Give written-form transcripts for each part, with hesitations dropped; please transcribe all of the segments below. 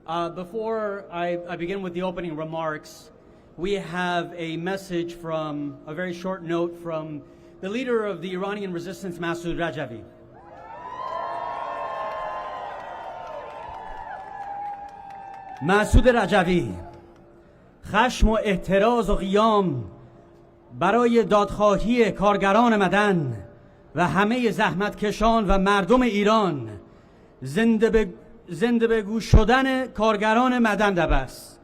Before I begin with the opening remarks, we have a message from, a very short note from the leader of the Iranian resistance, Masoud Rajavi. مسعود رجوی خشم و اعتراض و قیام برای دادخواهی کارگران مدن و همه زحمتکشان و مردم ایران زنده به گوش شدن کارگران مدن دب است.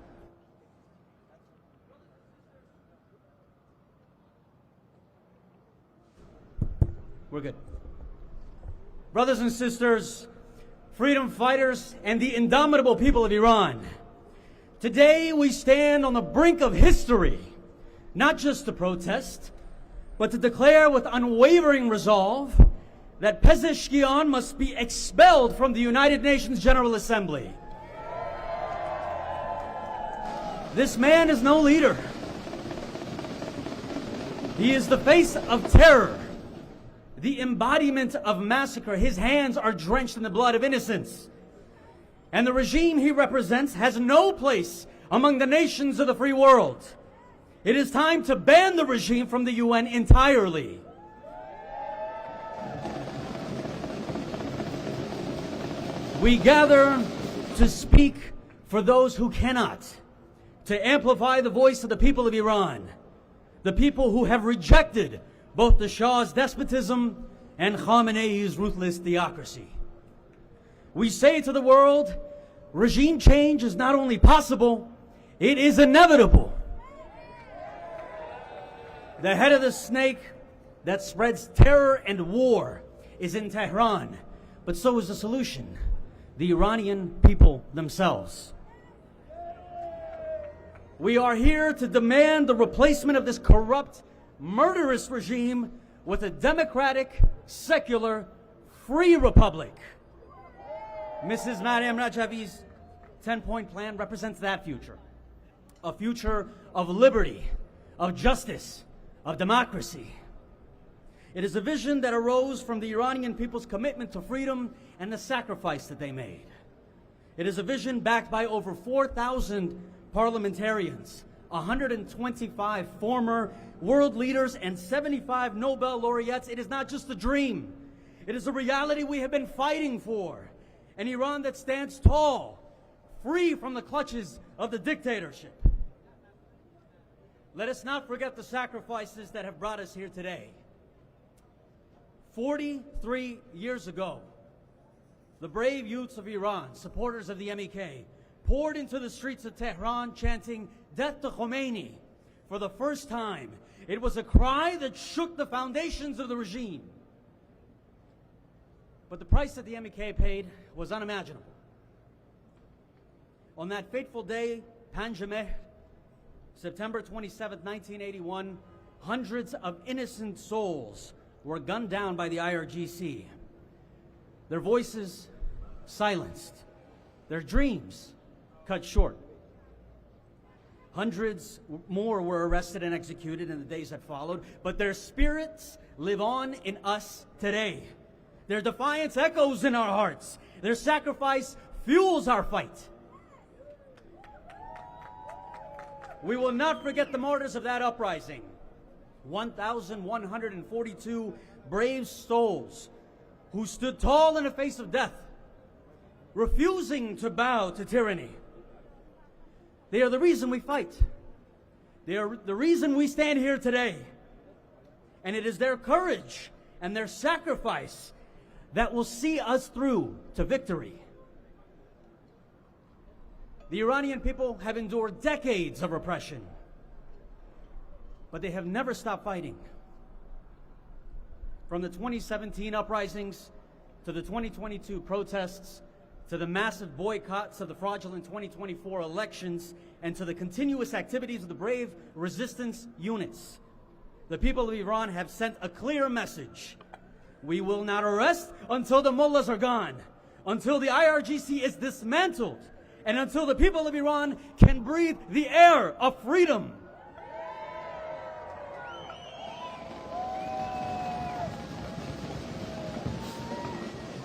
We're good. Brothers and sisters, freedom fighters, and the indomitable people of Iran, today we stand on the brink of history, not just to protest, but to declare with unwavering resolve that Pezeshkian must be expelled from the United Nations General Assembly. This man is no leader. He is the face of terror, the embodiment of massacre. His hands are drenched in the blood of innocents. And the regime he represents has no place among the nations of the free world. It is time to ban the regime from the UN entirely. We gather to speak for those who cannot, to amplify the voice of the people of Iran, the people who have rejected both the Shah's despotism and Khamenei's ruthless theocracy. We say to the world, regime change is not only possible, it is inevitable. The head of the snake that spreads terror and war is in Tehran, but so is the solution: the Iranian people themselves. We are here to demand the replacement of this corrupt, murderous regime with a democratic, secular, free republic. Mrs. Maryam Rajavi's 10-point plan represents that future. A future of liberty, of justice, of democracy. It is a vision that arose from the Iranian people's commitment to freedom and the sacrifice that they made. It is a vision backed by over 4,000 parliamentarians, 125 former world leaders, and 75 Nobel laureates. It is not just a dream. It is a reality we have been fighting for. An Iran that stands tall, free from the clutches of the dictatorship. Let us not forget the sacrifices that have brought us here today. 43 years ago, the brave youths of Iran, supporters of the MEK, poured into the streets of Tehran chanting, "Death to Khomeini." For the first time, it was a cry that shook the foundations of the regime. But the price that the MEK paid was unimaginable. On that fateful day, Panjameh, September 27, 1981, hundreds of innocent souls were gunned down by the IRGC. Their voices silenced, their dreams cut short. Hundreds more were arrested and executed in the days that followed, but their spirits live on in us today. Their defiance echoes in our hearts. Their sacrifice fuels our fight. We will not forget the martyrs of that uprising. 1,142 brave souls who stood tall in the face of death, refusing to bow to tyranny. They are the reason we fight. They are the reason we stand here today. And it is their courage and their sacrifice that will see us through to victory. The Iranian people have endured decades of repression, but they have never stopped fighting. From the 2017 uprisings to the 2022 protests, to the massive boycotts of the fraudulent 2024 elections, and to the continuous activities of the brave resistance units, the people of Iran have sent a clear message. We will not rest until the mullahs are gone, until the IRGC is dismantled, and until the people of Iran can breathe the air of freedom.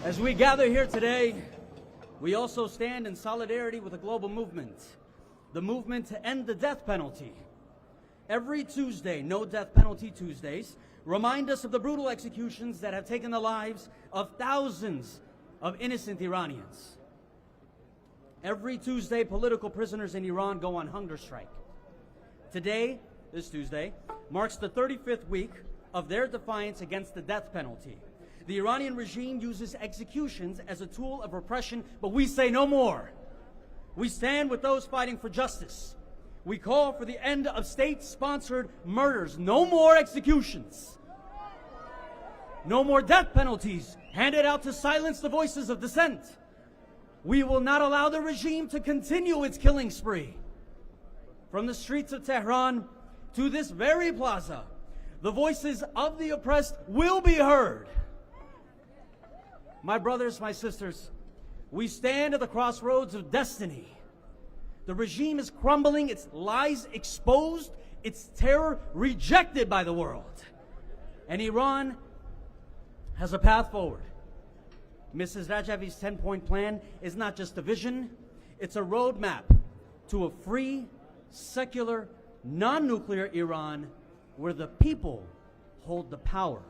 As we gather here today, We also stand in solidarity with a global movement, the movement to end the death penalty. Every Tuesday, No Death Penalty Tuesdays, remind us of the brutal executions that have taken the lives of thousands of innocent Iranians. Every Tuesday, political prisoners in Iran go on hunger strike. Today, this Tuesday, marks the 35th week of their defiance against the death penalty. The Iranian regime uses executions as a tool of repression, but we say no more. We stand with those fighting for justice. We call for the end of state-sponsored murders. No more executions. No more death penalties handed out to silence the voices of dissent. We will not allow the regime to continue its killing spree. From the streets of Tehran to this very plaza, the voices of the oppressed will be heard. My brothers, my sisters, we stand at the crossroads of destiny. The regime is crumbling, its lies exposed, its terror rejected by the world. And Iran has a path forward. Mrs. Rajavi's 10-point plan is not just a vision, it's a roadmap to a free, secular, non-nuclear Iran where the people hold the power.